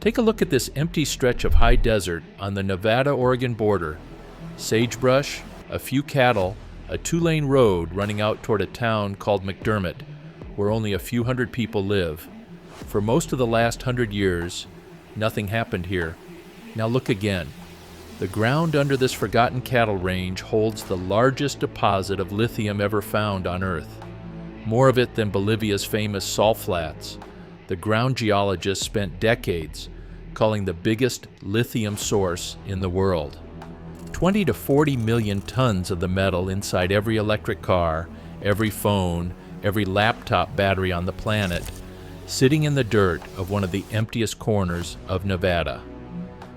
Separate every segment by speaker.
Speaker 1: Take a look at this empty stretch of high desert on the Nevada-Oregon border. Sagebrush, a few cattle, a 2-lane road running out toward a town called McDermitt, where only a few hundred people live. For most of the last 100 years, nothing happened here. Now look again. The ground under this forgotten cattle range holds the largest deposit of lithium ever found on Earth. More of it than Bolivia's famous salt flats. The ground geologists spent decades calling the biggest lithium source in the world. 20 to 40 million tons of the metal inside every electric car, every phone, every laptop battery on the planet, sitting in the dirt of one of the emptiest corners of Nevada.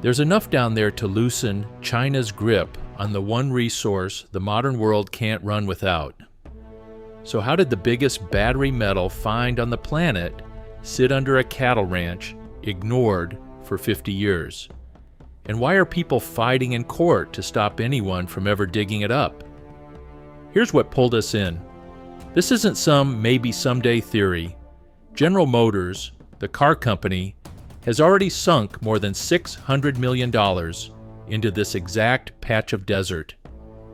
Speaker 1: There's enough down there to loosen China's grip on the one resource the modern world can't run without. So how did the biggest battery metal find on the planet sit under a cattle ranch, ignored for 50 years? And why are people fighting in court to stop anyone from ever digging it up? Here's what pulled us in. This isn't some maybe someday theory. General Motors, the car company, has already sunk more than $600 million into this exact patch of desert,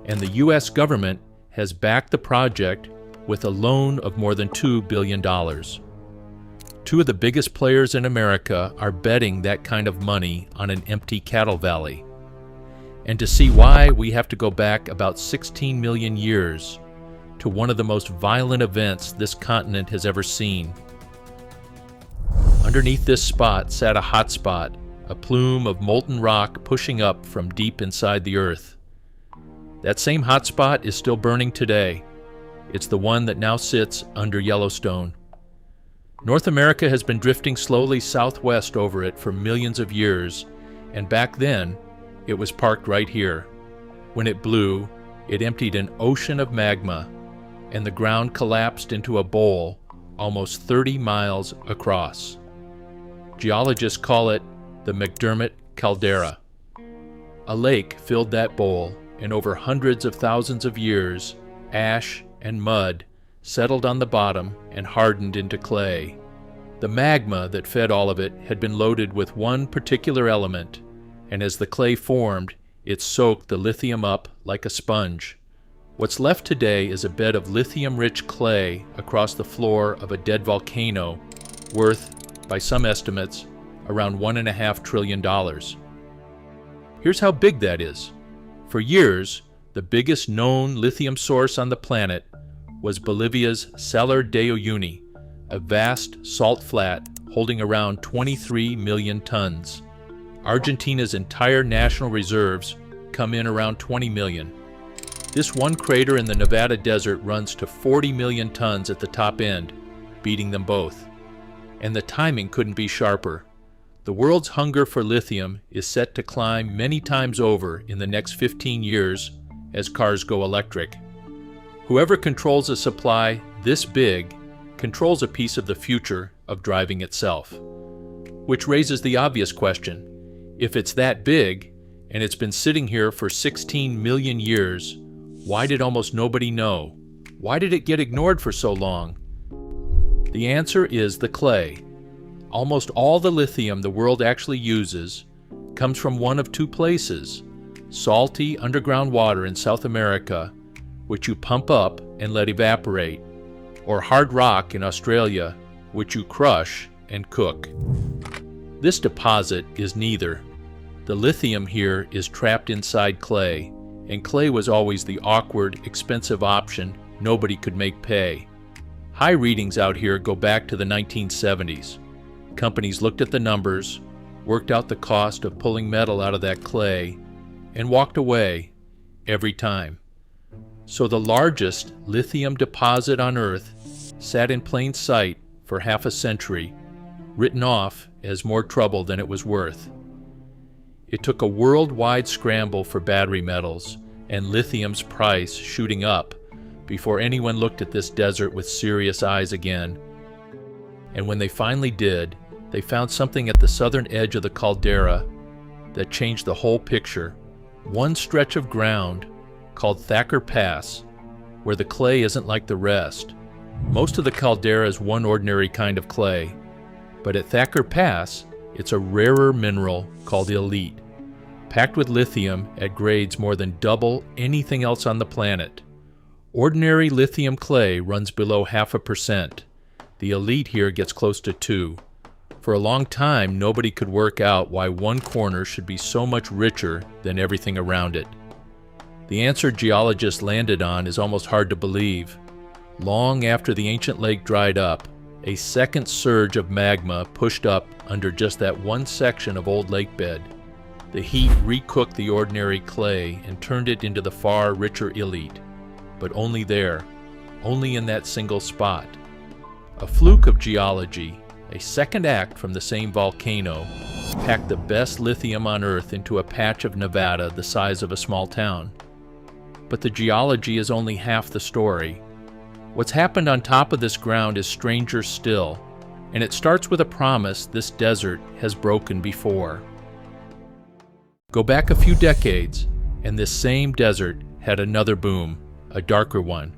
Speaker 1: and the U.S. government has backed the project with a loan of more than $2 billion. Two of the biggest players in America are betting that kind of money on an empty cattle valley. And to see why, we have to go back about 16 million years to one of the most violent events this continent has ever seen. Underneath this spot sat a hotspot, a plume of molten rock pushing up from deep inside the earth. That same hotspot is still burning today. It's the one that now sits under Yellowstone. North America has been drifting slowly southwest over it for millions of years, and back then, it was parked right here. When it blew, it emptied an ocean of magma, and the ground collapsed into a bowl almost 30 miles across. Geologists call it the McDermitt Caldera. A lake filled that bowl, and over hundreds of thousands of years, ash and mud settled on the bottom and hardened into clay. The magma that fed all of it had been loaded with one particular element, and as the clay formed, it soaked the lithium up like a sponge. What's left today is a bed of lithium-rich clay across the floor of a dead volcano worth, by some estimates, around $1.5 trillion. Here's how big that is. For years, the biggest known lithium source on the planet was Bolivia's Salar de Uyuni, a vast salt flat holding around 23 million tons. Argentina's entire national reserves come in around 20 million. This one crater in the Nevada desert runs to 40 million tons at the top end, beating them both. And the timing couldn't be sharper. The world's hunger for lithium is set to climb many times over in the next 15 years as cars go electric. Whoever controls a supply this big controls a piece of the future of driving itself. Which raises the obvious question: if it's that big, and it's been sitting here for 16 million years, why did almost nobody know? Why did it get ignored for so long? The answer is the clay. Almost all the lithium the world actually uses comes from one of two places: salty underground water in South America, which you pump up and let evaporate, or hard rock in Australia, which you crush and cook. This deposit is neither. The lithium here is trapped inside clay, and clay was always the awkward, expensive option nobody could make pay. High readings out here go back to the 1970s. Companies looked at the numbers, worked out the cost of pulling metal out of that clay, and walked away every time. So the largest lithium deposit on Earth sat in plain sight for half a century, written off as more trouble than it was worth. It took a worldwide scramble for battery metals and lithium's price shooting up before anyone looked at this desert with serious eyes again. And when they finally did, they found something at the southern edge of the caldera that changed the whole picture. One stretch of ground called Thacker Pass, where the clay isn't like the rest. Most of the caldera is one ordinary kind of clay, but at Thacker Pass, It's a rarer mineral called elite, packed with lithium at grades more than double anything else on the planet. Ordinary lithium clay runs below 0.5%. The elite here gets close to 2. For a long time, nobody could work out why one corner should be so much richer than everything around it. The answer geologists landed on is almost hard to believe. Long after the ancient lake dried up, a second surge of magma pushed up under just that one section of old lake bed. The heat recooked the ordinary clay and turned it into the far richer elite, but only there, only in that single spot. A fluke of geology, a second act from the same volcano, packed the best lithium on Earth into a patch of Nevada the size of a small town. But the geology is only half the story. What's happened on top of this ground is stranger still, and it starts with a promise this desert has broken before. Go back a few decades, and this same desert had another boom, a darker one.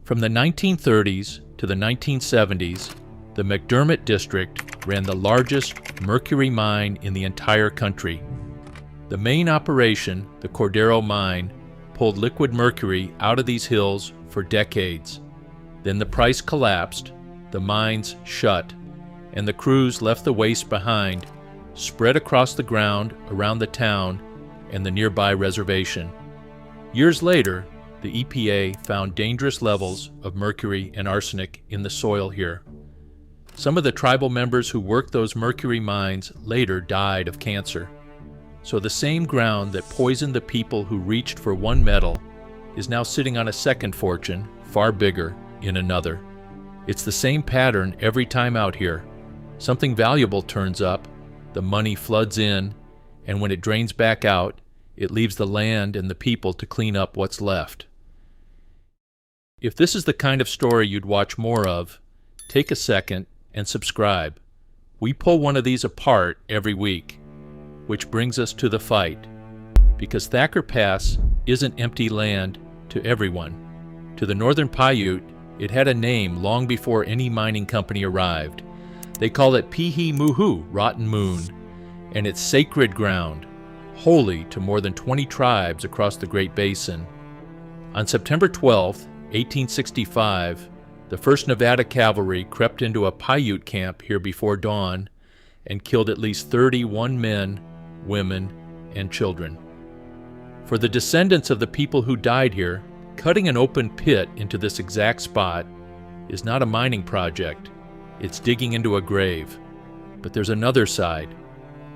Speaker 1: From the 1930s to the 1970s, the McDermitt district ran the largest mercury mine in the entire country. The main operation, the Caldera mine, pulled liquid mercury out of these hills for decades. Then the price collapsed, the mines shut, and the crews left the waste behind, spread across the ground around the town and the nearby reservation. Years later, the EPA found dangerous levels of mercury and arsenic in the soil here. Some of the tribal members who worked those mercury mines later died of cancer. So the same ground that poisoned the people who reached for one metal is now sitting on a second fortune, far bigger, in another. It's the same pattern every time out here. Something valuable turns up, the money floods in, and when it drains back out, it leaves the land and the people to clean up what's left. If this is the kind of story you'd watch more of, take a second and subscribe. We pull one of these apart every week. Which brings us to the fight. Because Thacker Pass isn't empty land to everyone. To the northern Paiute, it had a name long before any mining company arrived. They call it Peehee Mu'huh, Rotten Moon, and it's sacred ground, holy to more than 20 tribes across the Great Basin. On September 12, 1865, the 1st Nevada Cavalry crept into a Paiute camp here before dawn and killed at least 31 men, women, and children. For the descendants of the people who died here, cutting an open pit into this exact spot is not a mining project. It's digging into a grave. But there's another side.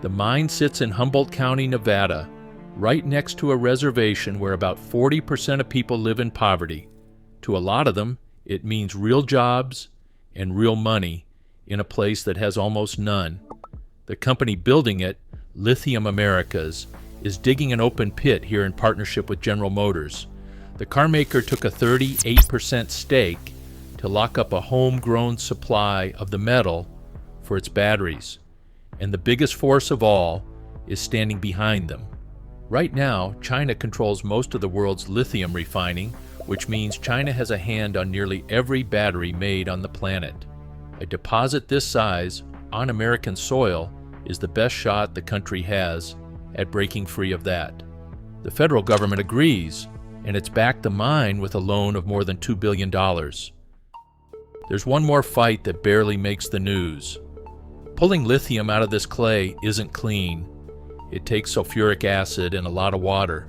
Speaker 1: The mine sits in Humboldt County, Nevada, right next to a reservation where about 40% of people live in poverty. To a lot of them, it means real jobs and real money in a place that has almost none. The company building it, Lithium Americas, is digging an open pit here in partnership with General Motors. The car maker took a 38% stake to lock up a homegrown supply of the metal for its batteries. And the biggest force of all is standing behind them. Right now, China controls most of the world's lithium refining, which means China has a hand on nearly every battery made on the planet. A deposit this size on American soil is the best shot the country has at breaking free of that. The federal government agrees, and it's backed the mine with a loan of more than $2 billion. There's one more fight that barely makes the news. Pulling lithium out of this clay isn't clean. It takes sulfuric acid and a lot of water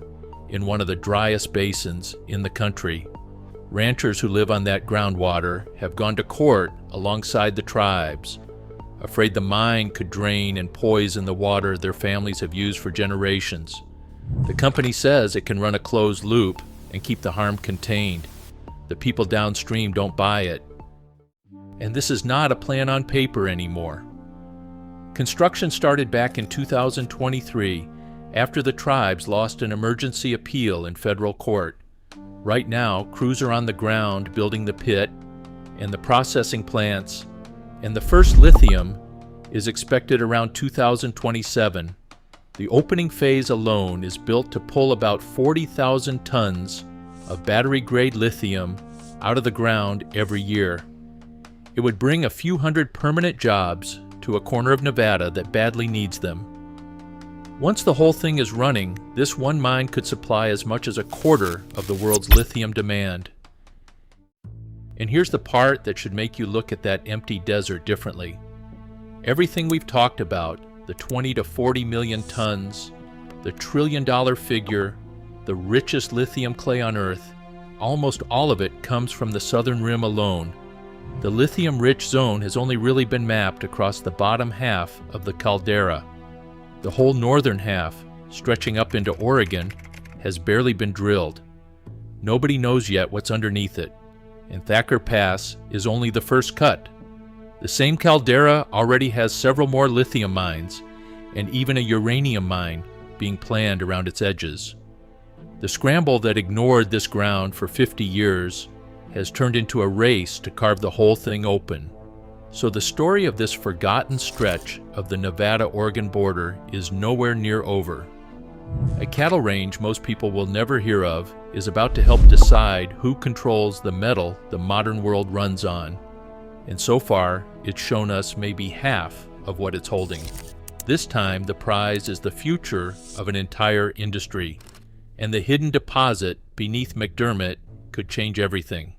Speaker 1: in one of the driest basins in the country. Ranchers who live on that groundwater have gone to court alongside the tribes, afraid the mine could drain and poison the water their families have used for generations. The company says it can run a closed loop and keep the harm contained. The people downstream don't buy it. And this is not a plan on paper anymore. Construction started back in 2023 after the tribes lost an emergency appeal in federal court. Right now, crews are on the ground building the pit and the processing plants, and the first lithium is expected around 2027. The opening phase alone is built to pull about 40,000 tons of battery-grade lithium out of the ground every year. It would bring a few hundred permanent jobs to a corner of Nevada that badly needs them. Once the whole thing is running, this one mine could supply as much as a quarter of the world's lithium demand. And here's the part that should make you look at that empty desert differently. Everything we've talked about, the 20 to 40 million tons, the $1 trillion figure, the richest lithium clay on Earth, almost all of it comes from the southern rim alone. The lithium-rich zone has only really been mapped across the bottom half of the Caldera. The whole northern half, stretching up into Oregon, has barely been drilled. Nobody knows yet what's underneath it, and Thacker Pass is only the first cut. The same Caldera already has several more lithium mines, and even a uranium mine being planned around its edges. The scramble that ignored this ground for 50 years has turned into a race to carve the whole thing open. So the story of this forgotten stretch of the Nevada-Oregon border is nowhere near over. A cattle range most people will never hear of is about to help decide who controls the metal the modern world runs on. And so far, it's shown us maybe half of what it's holding. This time, the prize is the future of an entire industry. And the hidden deposit beneath McDermitt could change everything.